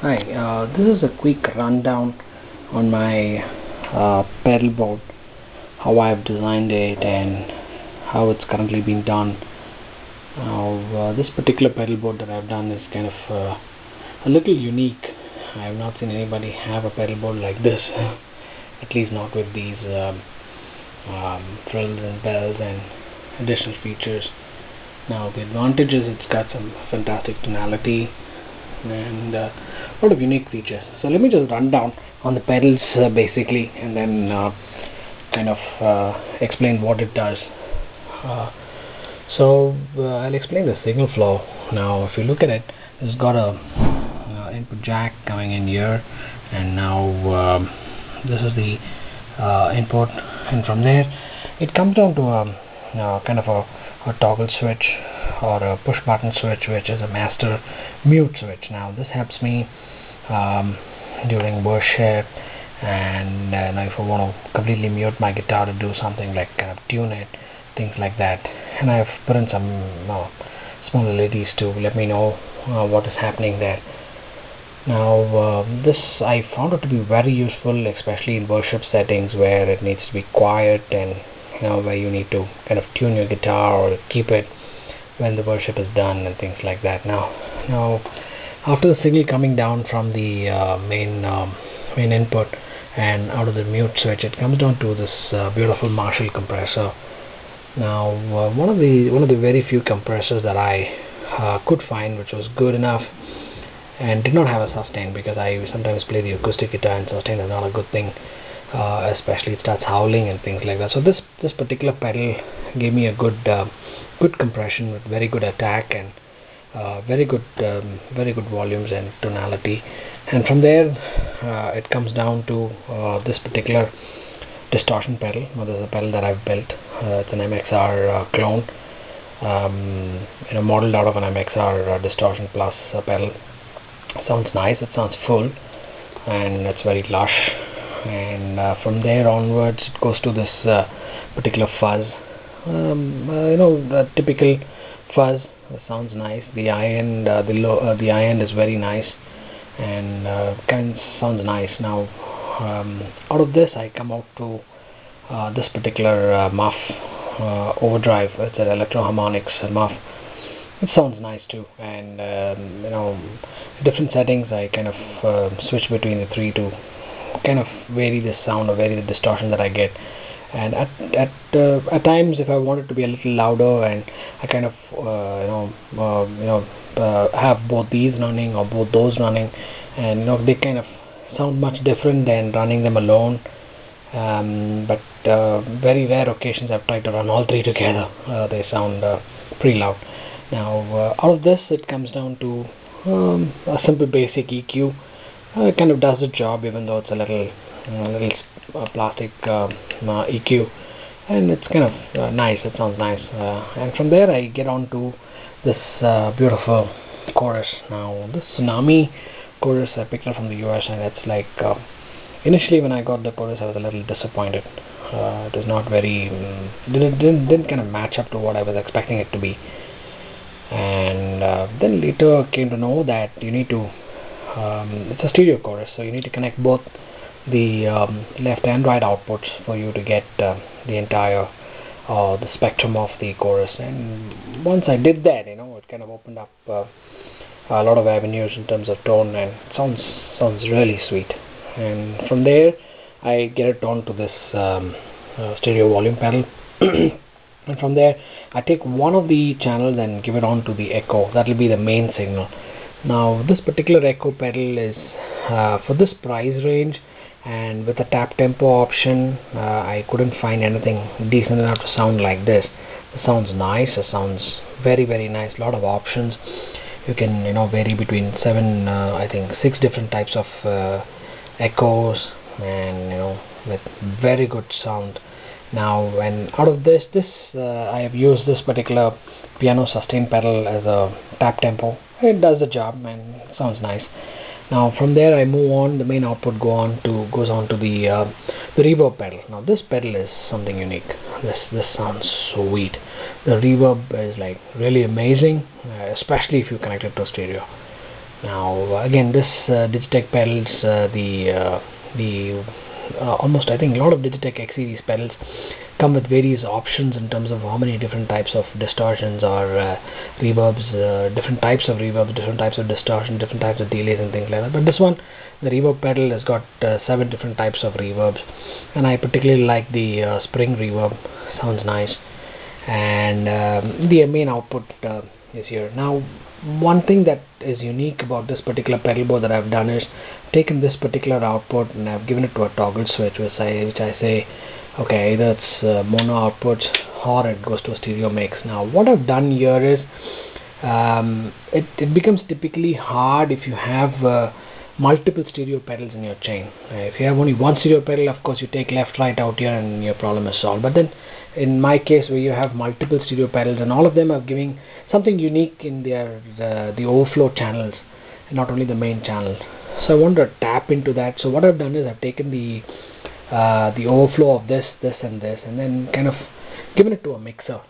Hi, this is a quick rundown on my pedal board, how I've designed it and how it's currently being done. Now, this particular pedal board that I've done is kind of a little unique. I have not seen anybody have a pedal board like this, at least not with these frills and bells and additional features. Now, the advantage is it's got some fantastic tonality and a lot of unique features. So let me just run down on the pedals basically, and then kind of explain what it does. I'll explain the signal flow. Now if you look at it, it's got a input jack coming in here, and now this is the input, and from there it comes down to a kind of a toggle switch or a push button switch, which is a master mute switch. Now this helps me during worship, and now if I want to completely mute my guitar to do something like kind of tune it, things like that. And I've put in some small LEDs to let me know what is happening there. Now this I found it to be very useful, especially in worship settings where it needs to be quiet, and where you need to kind of tune your guitar or keep it when the worship is done and things like that. Now after the signal coming down from the main input and out of the mute switch, it comes down to this beautiful Marshall compressor. Now one of the very few compressors that I could find which was good enough and did not have a sustain, because I sometimes play the acoustic guitar and sustain is not a good thing, especially it starts howling and things like that. So this particular pedal gave me a good compression with very good attack and very good volumes and tonality. And from there it comes down to this particular distortion pedal. Now this is a pedal that I've built. It's an MXR clone, modeled out of an MXR Distortion Plus pedal. Sounds nice, it sounds full, and it's very lush. And from there onwards it goes to this particular fuzz, the typical fuzz. Sounds nice. The high end, the high end is very nice, and kind of sounds nice. Now out of this I come out to this particular muff overdrive. It's an Electro Harmonix muff. It sounds nice too, and different settings I kind of switch between the three to kind of vary the sound or vary the distortion that I get. And at times, if I want it to be a little louder, and I kind of have both these running or both those running, and they kind of sound much different than running them alone. But very rare occasions I've tried to run all three together. They sound pretty loud. Now out of this it comes down to a simple basic EQ. It kind of does the job, even though it's a little plastic EQ, and it's kind of nice. It sounds nice. And from there I get on to this beautiful chorus. Now this Tsunami chorus I picked up from the US, and it's like initially when I got the chorus I was a little disappointed. It was not very didn't kind of match up to what I was expecting it to be. And then later came to know that you need to it's a stereo chorus, so you need to connect both the left and right outputs for you to get the entire the spectrum of the chorus. And once I did that, it kind of opened up a lot of avenues in terms of tone, and it sounds really sweet. And from there I get it on to this stereo volume pedal. And from there I take one of the channels and give it on to the echo. That will be the main signal. Now this particular echo pedal is for this price range, and with a tap tempo option I couldn't find anything decent enough to sound like this. It sounds nice. It sounds very, very nice. A lot of options. You can vary between I think 6 different types of echoes, and with very good sound. Now, and out of this I have used this particular piano sustain pedal as a tap tempo. It does the job and sounds nice. Now from there I move on. The main output goes on to the reverb pedal. Now this pedal is something unique. This sounds sweet. The reverb is like really amazing, especially if you connect it to stereo. Now again, this Digitech pedals, the almost, I think, a lot of Digitech X series pedals come with various options in terms of how many different types of distortions or reverbs, different types of reverbs, different types of distortion, different types of delays and things like that. But this one, the reverb pedal, has got 7 different types of reverbs, and I particularly like the spring reverb. Sounds nice. And the main output is here. Now, one thing that is unique about this particular pedal board that I've done is taken this particular output and I've given it to a toggle switch, which I say, okay, either it's mono output or it goes to a stereo mix. Now, what I've done here is it becomes typically hard if you have multiple stereo pedals in your chain. If you have only one stereo pedal, of course you take left, right out here and your problem is solved. But then in my case, where you have multiple stereo pedals and all of them are giving something unique in their the overflow channels, and not only the main channel. So I want to tap into that. So what I've done is I've taken the overflow of this, and this, and then kind of given it to a mixer.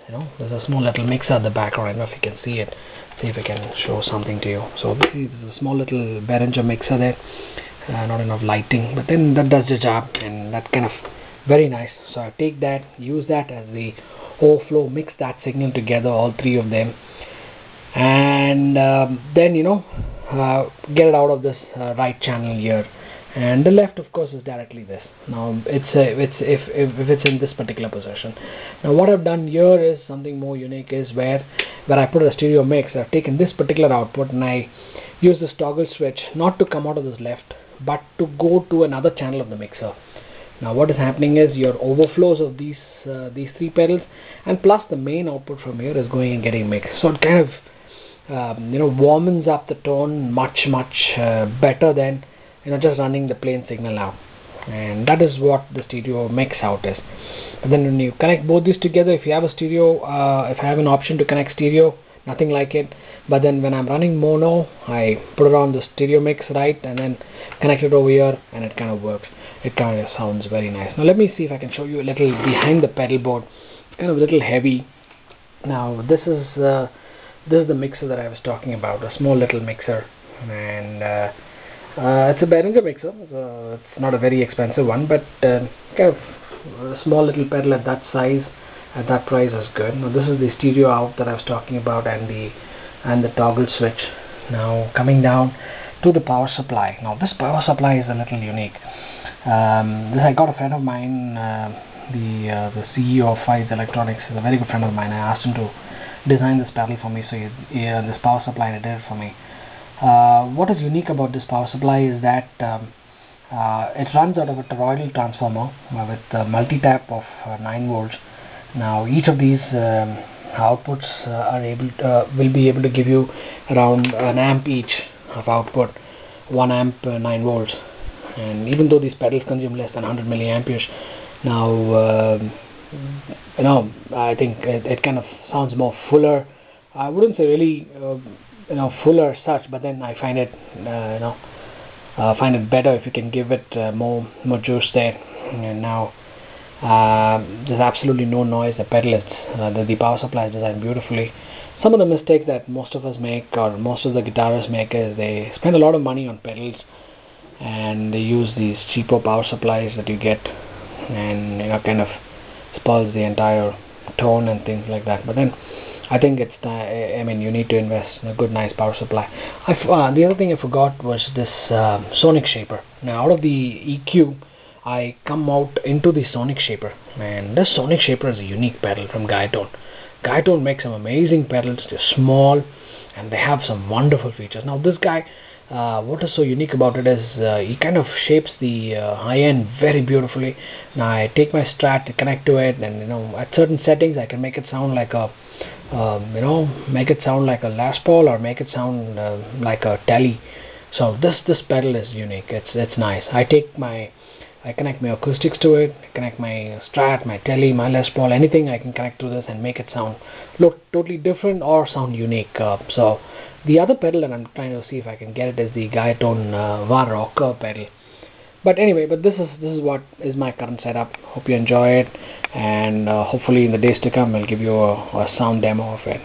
There's a small little mixer at the background. I don't know if you can see it. See if I can show something to you. So there's a small little Behringer mixer there. Not enough lighting, but then that does the job, and that kind of very nice. So I take that, use that as the overflow, mix that signal together, all three of them, and then get it out of this right channel here. And the left, of course, is directly this. Now if it's in this particular position. Now what I've done here is something more unique, is where I put a stereo mix. I've taken this particular output and I use this toggle switch not to come out of this left, but to go to another channel of the mixer. Now what is happening is your overflows of these three pedals and plus the main output from here is going and getting mixed. So it kind of warms up the tone much better than just running the plain signal out. And that is what the stereo mix out is. But then when you connect both these together, if you have a stereo, if I have an option to connect stereo, nothing like it. But then when I'm running mono, I put it on the stereo mix right and then connect it over here, and it kind of works. It kind of sounds very nice. Now let me see if I can show you a little behind the pedal board. It's kind of a little heavy. Now this is the mixer that I was talking about, a small little mixer, and it's a Behringer mixer. It's not a very expensive one, but kind of a small little pedal at that size, at that price is good. Now this is the stereo out that I was talking about, and the toggle switch. Now coming down to the power supply. Now this power supply is a little unique. I got a friend of mine, the CEO of Fives Electronics, is a very good friend of mine. I asked him to design this pedal for me, so this power supply, and he did it for me. What is unique about this power supply is that it runs out of a toroidal transformer with a multi-tap of 9 volts. Now each of these outputs will be able to give you around an amp each of output, 1 amp 9 volts. And even though these pedals consume less than 100 milliamperes, now I think it kind of sounds more fuller. I wouldn't say really fuller as such, but then I find it find it better if you can give it more juice there. And now there's absolutely no noise. The pedal is the power supply is designed beautifully. Some of the mistakes that most of us make, or most of the guitarists make, is they spend a lot of money on pedals and they use these cheaper power supplies that you get, and kind of spoils the entire tone and things like that. But then I think it's you need to invest in a good, nice power supply. The other thing I forgot was this sonic shaper. Now out of the EQ, I come out into the sonic shaper, and this sonic shaper is a unique pedal from Guiatone. Guiatone makes some amazing pedals. They're small and they have some wonderful features. Now this guy, what is so unique about it is he kind of shapes the high end very beautifully. Now I take my Strat, connect to it, and at certain settings I can make it sound like a make it sound like a Les Paul, or make it sound like a Tele. So this pedal is unique. It's nice. I connect my acoustics to it, connect my Strat, my Tele, my Les Paul, anything I can connect to this and make it sound look totally different or sound unique. So the other pedal that I'm trying to see if I can get it is the Guiatone VAR Rocker pedal. But anyway, this is what is my current setup. Hope you enjoy it, and hopefully in the days to come I'll give you a sound demo of it.